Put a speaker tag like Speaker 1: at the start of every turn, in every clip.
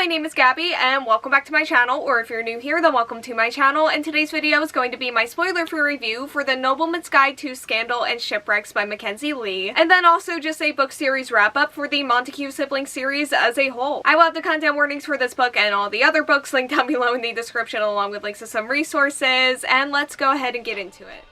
Speaker 1: my name is Gabby and welcome back to my channel, or if you're new here then welcome to my channel, and today's video is going to be my spoiler-free review for the Nobleman's Guide to Scandal and Shipwrecks by Mackenzi Lee, and then also just a book series wrap-up for the Montague Siblings series as a whole. I will have the content warnings for this book and all the other books linked down below in the description along with links to some resources, and let's go ahead and get into it.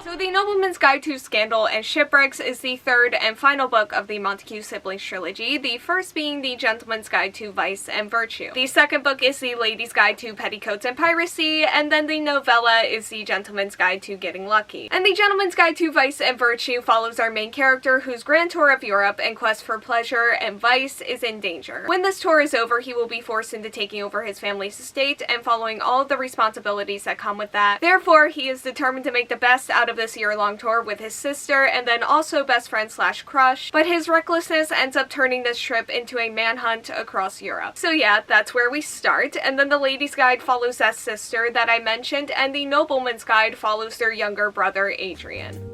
Speaker 1: So the Nobleman's Guide to Scandal and Shipwrecks is the third and final book of the Montague Siblings Trilogy, the first being the Gentleman's Guide to Vice and Virtue. The second book is the Lady's Guide to Petticoats and Piracy, and then the novella is the Gentleman's Guide to Getting Lucky. And the Gentleman's Guide to Vice and Virtue follows our main character whose grand tour of Europe and quest for pleasure and vice is in danger. When this tour is over, he will be forced into taking over his family's estate and following all of the responsibilities that come with that. Therefore, he is determined to make the best out of this year-long tour with his sister and then also best friend slash crush, but his recklessness ends up turning this trip into a manhunt across Europe. So yeah, that's where we start, and then the Lady's Guide follows that sister that I mentioned, and the Nobleman's Guide follows their younger brother Adrian.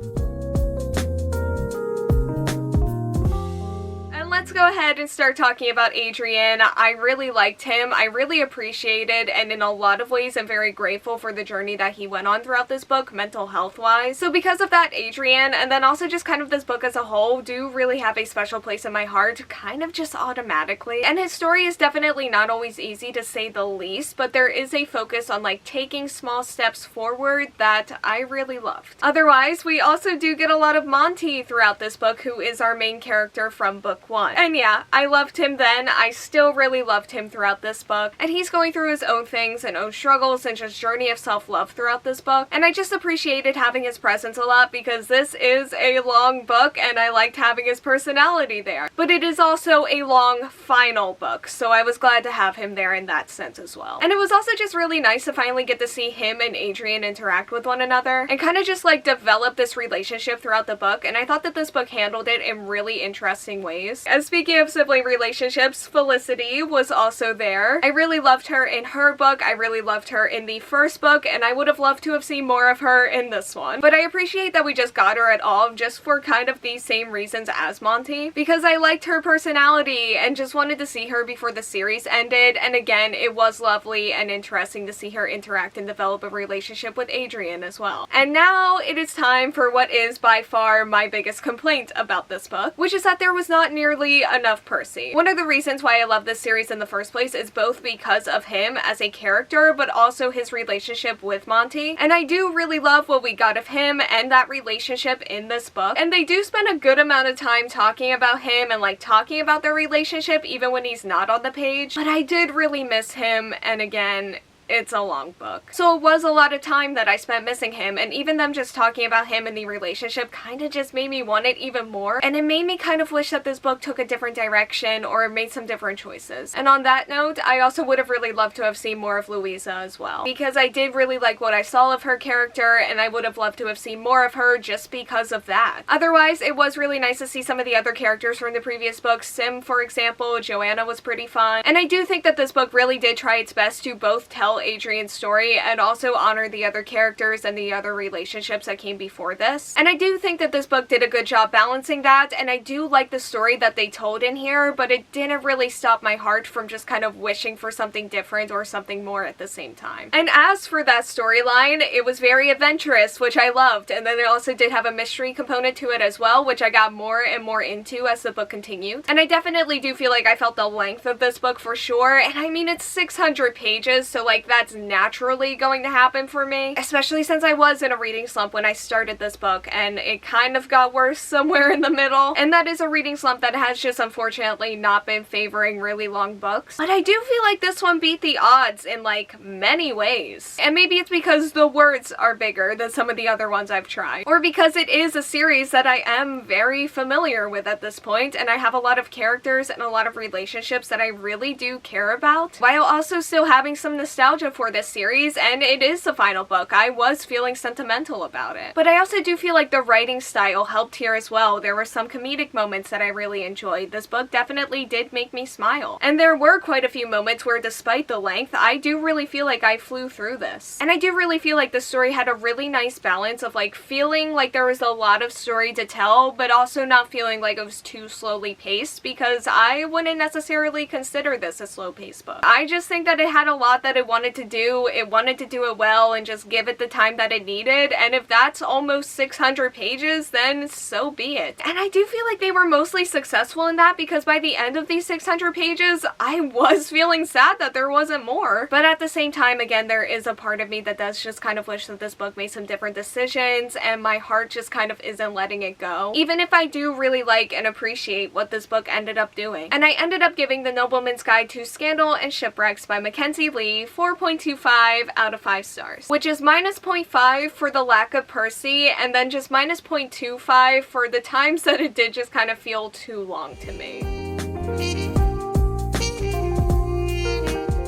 Speaker 1: Let's go ahead and start talking about Adrian. I really liked him. I really appreciated, and in a lot of ways I'm very grateful for the journey that he went on throughout this book, mental health wise. So because of that, Adrian, and then also just kind of this book as a whole, do really have a special place in my heart, kind of just automatically. And his story is definitely not always easy, to say the least, but there is a focus on like taking small steps forward that I really loved. Otherwise, we also do get a lot of Monty throughout this book, who is our main character from book 1. And yeah, I loved him then, I still really loved him throughout this book, and he's going through his own things and own struggles and just journey of self-love throughout this book, and I just appreciated having his presence a lot because this is a long book and I liked having his personality there. But it is also a long final book, so I was glad to have him there in that sense as well. And it was also just really nice to finally get to see him and Adrian interact with one another and kind of just like develop this relationship throughout the book, and I thought that this book handled it in really interesting ways. As speaking of sibling relationships, Felicity was also there. I really loved her in her book, I really loved her in the first book, and I would have loved to have seen more of her in this one. But I appreciate that we just got her at all, just for kind of the same reasons as Monty, because I liked her personality and just wanted to see her before the series ended, and again, it was lovely and interesting to see her interact and develop a relationship with Adrian as well. And now it is time for what is by far my biggest complaint about this book, which is that there was not nearly enough Percy. One of the reasons why I love this series in the first place is both because of him as a character, but also his relationship with Monty, and I do really love what we got of him and that relationship in this book, and they do spend a good amount of time talking about him and like talking about their relationship even when he's not on the page, but I did really miss him, and again, it's a long book. So it was a lot of time that I spent missing him, and even them just talking about him and the relationship kind of just made me want it even more, and it made me kind of wish that this book took a different direction or made some different choices. And on that note, I also would have really loved to have seen more of Louisa as well, because I did really like what I saw of her character, and I would have loved to have seen more of her just because of that. Otherwise, it was really nice to see some of the other characters from the previous books. Sim, for example, Joanna was pretty fun, and I do think that this book really did try its best to both tell Adrian's story and also honor the other characters and the other relationships that came before this. And I do think that this book did a good job balancing that, and I do like the story that they told in here, but it didn't really stop my heart from just kind of wishing for something different or something more at the same time. And as for that storyline, it was very adventurous, which I loved, and then it also did have a mystery component to it as well, which I got more and more into as the book continued. And I definitely do feel like I felt the length of this book for sure, and I mean, it's 600 pages, so like that's naturally going to happen for me, especially since I was in a reading slump when I started this book, and it kind of got worse somewhere in the middle, and that is a reading slump that has just unfortunately not been favoring really long books. But I do feel like this one beat the odds in like many ways, and maybe it's because the words are bigger than some of the other ones I've tried, or because it is a series that I am very familiar with at this point, and I have a lot of characters and a lot of relationships that I really do care about, while also still having some nostalgia nostalgia for this series, and it is the final book. I was feeling sentimental about it. But I also do feel like the writing style helped here as well. There were some comedic moments that I really enjoyed. This book definitely did make me smile. And there were quite a few moments where, despite the length, I do really feel like I flew through this. And I do really feel like the story had a really nice balance of like feeling like there was a lot of story to tell, but also not feeling like it was too slowly paced, because I wouldn't necessarily consider this a slow-paced book. I just think that it had a lot that it wanted to do. It wanted to do it well and just give it the time that it needed, and if that's almost 600 pages, then so be it. And I do feel like they were mostly successful in that, because by the end of these 600 pages, I was feeling sad that there wasn't more. But at the same time, again, there is a part of me that does just kind of wish that this book made some different decisions, and my heart just kind of isn't letting it go, even if I do really like and appreciate what this book ended up doing. And I ended up giving The Nobleman's Guide to Scandal and Shipwrecks by Mackenzi Lee 4.25 out of 5 stars, which is minus 0.5 for the lack of Percy, and then just minus 0.25 for the times that it did just kind of feel too long to me.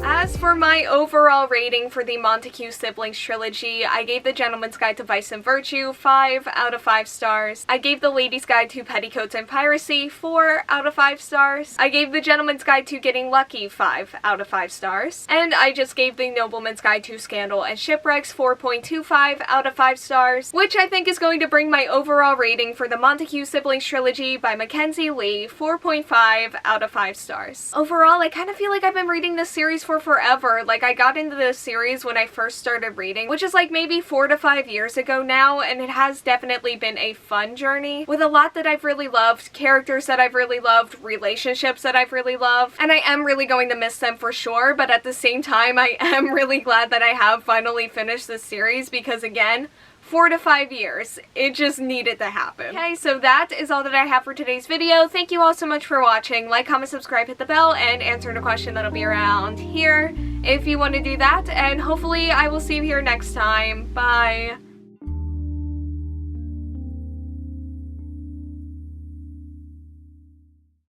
Speaker 1: As for my overall rating for the Montague Siblings Trilogy, I gave The Gentleman's Guide to Vice and Virtue 5 out of 5 stars. I gave The Lady's Guide to Petticoats and Piracy 4 out of 5 stars. I gave The Gentleman's Guide to Getting Lucky 5 out of 5 stars. And I just gave The Nobleman's Guide to Scandal and Shipwrecks 4.25 out of 5 stars, which I think is going to bring my overall rating for the Montague Siblings Trilogy by Mackenzi Lee 4.5 out of 5 stars. Overall, I kind of feel like I've been reading this series for forever. Like, I got into this series when I first started reading, which is like maybe 4 to 5 years ago now, and it has definitely been a fun journey with a lot that I've really loved, characters that I've really loved, relationships that I've really loved, and I am really going to miss them for sure, but at the same time, I am really glad that I have finally finished this series, because again, 4 to 5 years. It just needed to happen. Okay, so that is all that I have for today's video. Thank you all so much for watching. Like, comment, subscribe, hit the bell, and answer a question that'll be around here if you want to do that. And hopefully I will see you here next time. Bye!